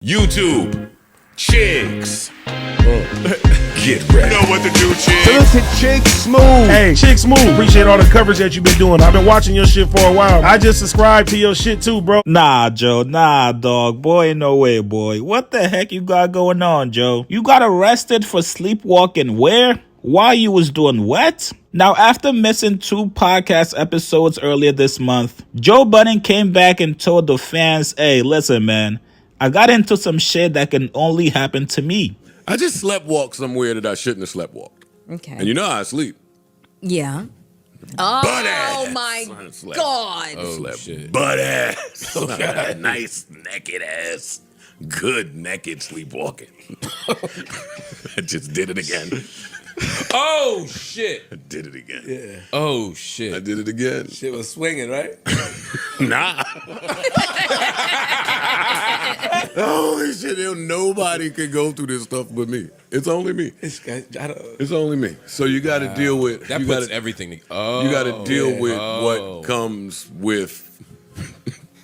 YouTube, chicks. Get ready. You know what to do, chicks. Listen, Chick Smooth. Hey, Chick Smooth. Appreciate all the coverage that you've been doing. I've been watching your shit for a while. I just subscribed to your shit too, bro. Nah, Joe. Nah, dog. Boy, no way, boy. What the heck you got going on, Joe? You got arrested for sleepwalking where? While you was doing what? Now, after missing 2 podcast episodes earlier this month, Joe Budden came back and told the fans, hey, listen, man, I got into some shit that can only happen to me. I just sleptwalked somewhere that I shouldn't have sleptwalked. Okay. And you know how I sleep. Yeah. Butt-ass. Oh my God. Oh, shit. Butt ass. Nice naked ass. Good naked sleepwalking. I just did it again. Oh, shit. I did it again. Yeah. Oh, shit. I did it again. Shit was swinging, right? Nah. Holy shit, nobody can go through this stuff but me. It's only me. It's only me. So you got to deal with that. Puts everything. You got to deal with what comes with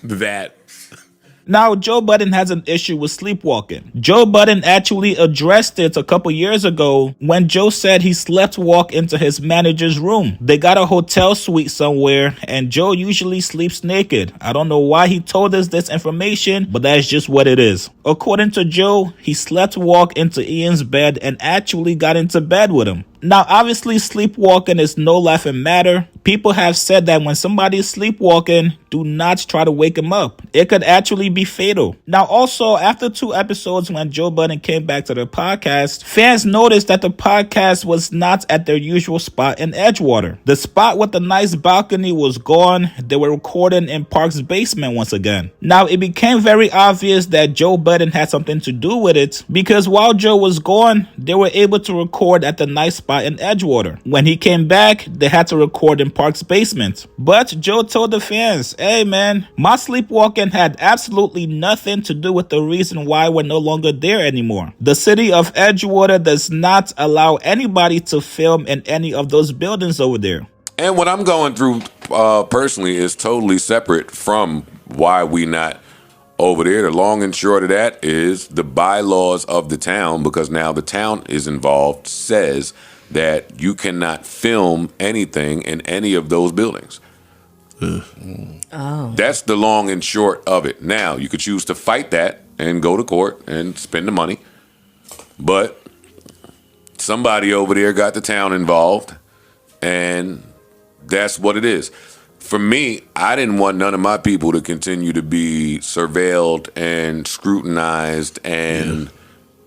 that. Now, Joe Budden has an issue with sleepwalking. Joe Budden actually addressed it a couple years ago when Joe said he sleptwalked into his manager's room. They got a hotel suite somewhere, and Joe usually sleeps naked. I don't know why he told us this information, but that's just what it is. According to Joe, he sleptwalked into Ian's bed and actually got into bed with him. Now, obviously, sleepwalking is no laughing matter. People have said that when somebody is sleepwalking, do not try to wake him up. It could actually be fatal. Now, also, after 2 episodes when Joe Budden came back to the podcast, fans noticed that the podcast was not at their usual spot in Edgewater. The spot with the nice balcony was gone. They were recording in Park's basement once again. Now, it became very obvious that Joe Budden had something to do with it because while Joe was gone, they were able to record at the nice spot in Edgewater. When he came back, they had to record in Park's basement. But Joe told the fans, hey man, my sleepwalking had absolutely nothing to do with the reason why we're no longer there anymore. The city of Edgewater does not allow anybody to film in any of those buildings over there. And what I'm going through personally is totally separate from why we not over there. The long and short of that is the bylaws of the town, because now the town is involved, says that you cannot film anything in any of those buildings. Oh. That's the long and short of it. Now, you could choose to fight that and go to court and spend the money, but somebody over there got the town involved, and that's what it is. For me, I didn't want none of my people to continue to be surveilled and scrutinized and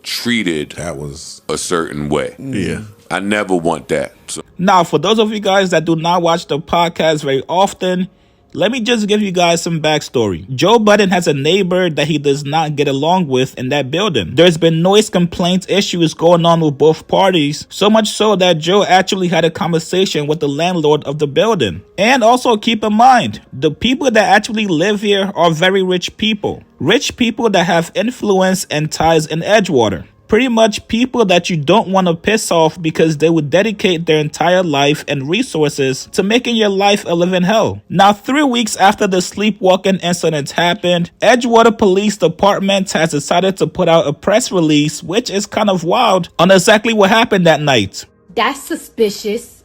treated That was a certain way. yeah. I never want that. So, Now, for those of you guys that do not watch the podcast very often, let me just give you guys some backstory. Joe Budden has a neighbor that he does not get along with in that building. There's been noise complaint issues going on with both parties, so much so that Joe actually had a conversation with the landlord of the building. And also keep in mind, the people that actually live here are very rich people. Rich people that have influence and ties in Edgewater. Pretty much people that you don't want to piss off because they would dedicate their entire life and resources to making your life a living hell. Now, 3 weeks after the sleepwalking incident happened, Edgewater Police Department has decided to put out a press release, which is kind of wild, on exactly what happened that night. That's suspicious.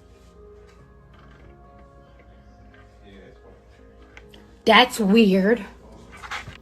That's weird.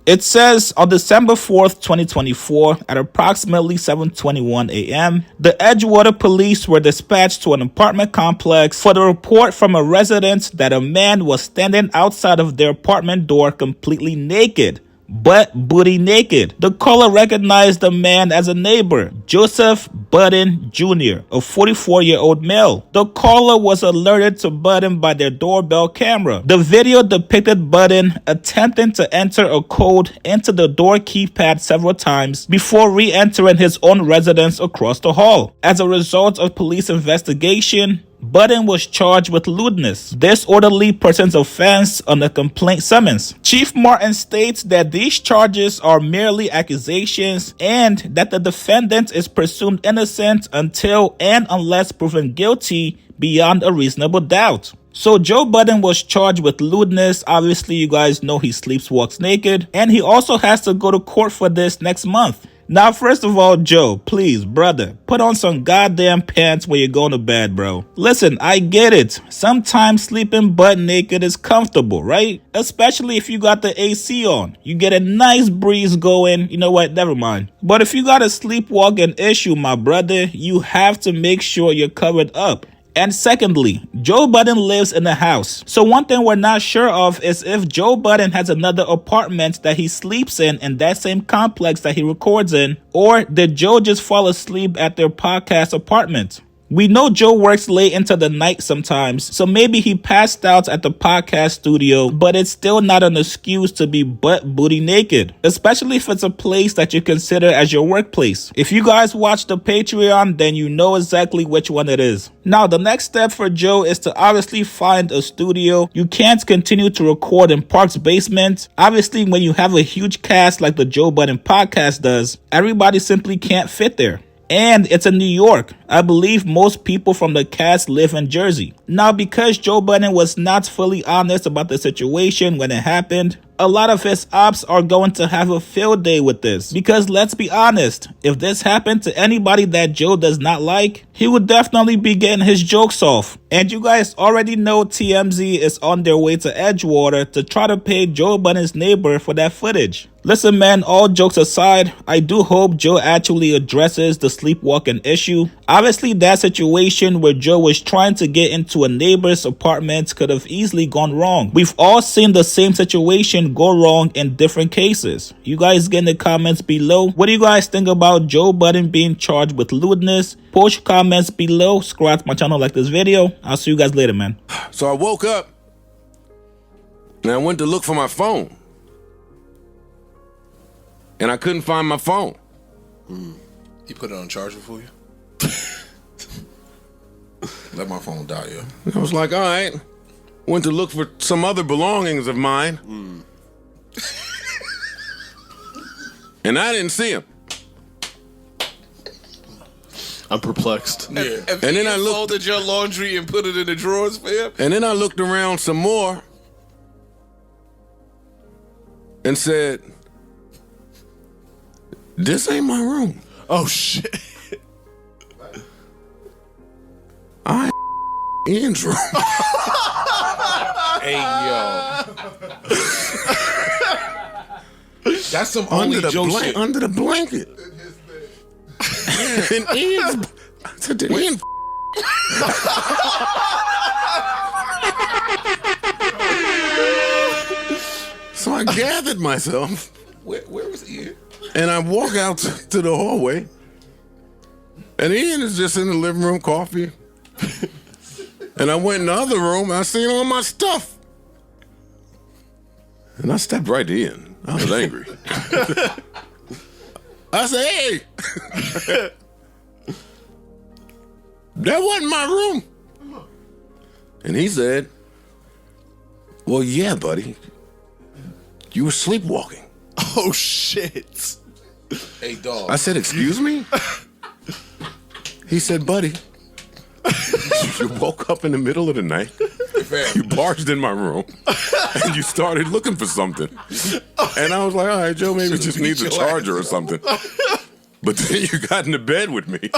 It says on December 4th, 2024, at approximately 7:21 a.m., the Edgewater police were dispatched to an apartment complex for the report from a resident that a man was standing outside of their apartment door completely naked. Butt booty naked. The caller recognized the man as a neighbor, Joseph Budden Jr., a 44-year-old male. The caller was alerted to Budden by their doorbell camera. The video depicted Budden attempting to enter a code into the door keypad several times before re-entering his own residence across the hall. As a result of police investigation, Budden was charged with lewdness, disorderly persons offense, on a complaint summons. Chief Martin states that these charges are merely accusations and that the defendant is presumed innocent until and unless proven guilty beyond a reasonable doubt. So Joe Budden was charged with lewdness. Obviously, you guys know he sleepwalks naked. And he also has to go to court for this next month. Now, first of all, Joe, please, brother, put on some goddamn pants when you're going to bed, bro. Listen, I get it. Sometimes sleeping butt naked is comfortable, right? Especially if you got the AC on. You get a nice breeze going. You know what? Never mind. But if you got a sleepwalking issue, my brother, you have to make sure you're covered up. And secondly, Joe Budden lives in a house. So one thing we're not sure of is if Joe Budden has another apartment that he sleeps in that same complex that he records in, or did Joe just fall asleep at their podcast apartment? We know Joe works late into the night sometimes, so maybe he passed out at the podcast studio, but it's still not an excuse to be butt booty naked, especially if it's a place that you consider as your workplace. If you guys watch the Patreon, then you know exactly which one it is. Now, the next step for Joe is to obviously find a studio. You can't continue to record in Park's basement. Obviously, when you have a huge cast like the Joe Budden podcast does, everybody simply can't fit there. And it's in New York. I believe most people from the cast live in Jersey. Now, because Joe Budden was not fully honest about the situation when it happened, a lot of his ops are going to have a field day with this. Because let's be honest, if this happened to anybody that Joe does not like, he would definitely be getting his jokes off. And you guys already know TMZ is on their way to Edgewater to try to pay Joe Budden's neighbor for that footage. Listen, man, all jokes aside, I do hope Joe actually addresses the sleepwalking issue. Obviously, that situation where Joe was trying to get into a neighbor's apartment could have easily gone wrong. We've all seen the same situation go wrong in different cases. You guys get in the comments below. What do you guys think about Joe Budden being charged with lewdness? Post your comments below. Subscribe to my channel, like this video. I'll see you guys later, man. So I woke up and I went to look for my phone. And I couldn't find my phone. He put it on charger for you? Let my phone die, yeah. I was like, all right. Went to look for some other belongings of mine. And I didn't see them. I'm perplexed. Yeah. And then I folded your laundry and put it in the drawers, fam. And then I looked around some more and said, this ain't my room. Oh, shit. I Ian's room. Hey, yo. That's some only Joe shit. Under the blanket. And Ian's... I said to Ian... So I gathered myself. Where was Ian? And I walk out to the hallway, and Ian is just in the living room, coffee. And I went in the other room, and I seen all my stuff. And I stepped right in. I was angry. I said, hey, that wasn't my room. And he said, well, yeah, buddy, you were sleepwalking. Oh, shit. Hey, dog. I said, excuse me? He said, buddy, you woke up in the middle of the night, you barged in my room, and you started looking for something. And I was like, all right, Joe maybe just needs a charger or something. But then you got into bed with me.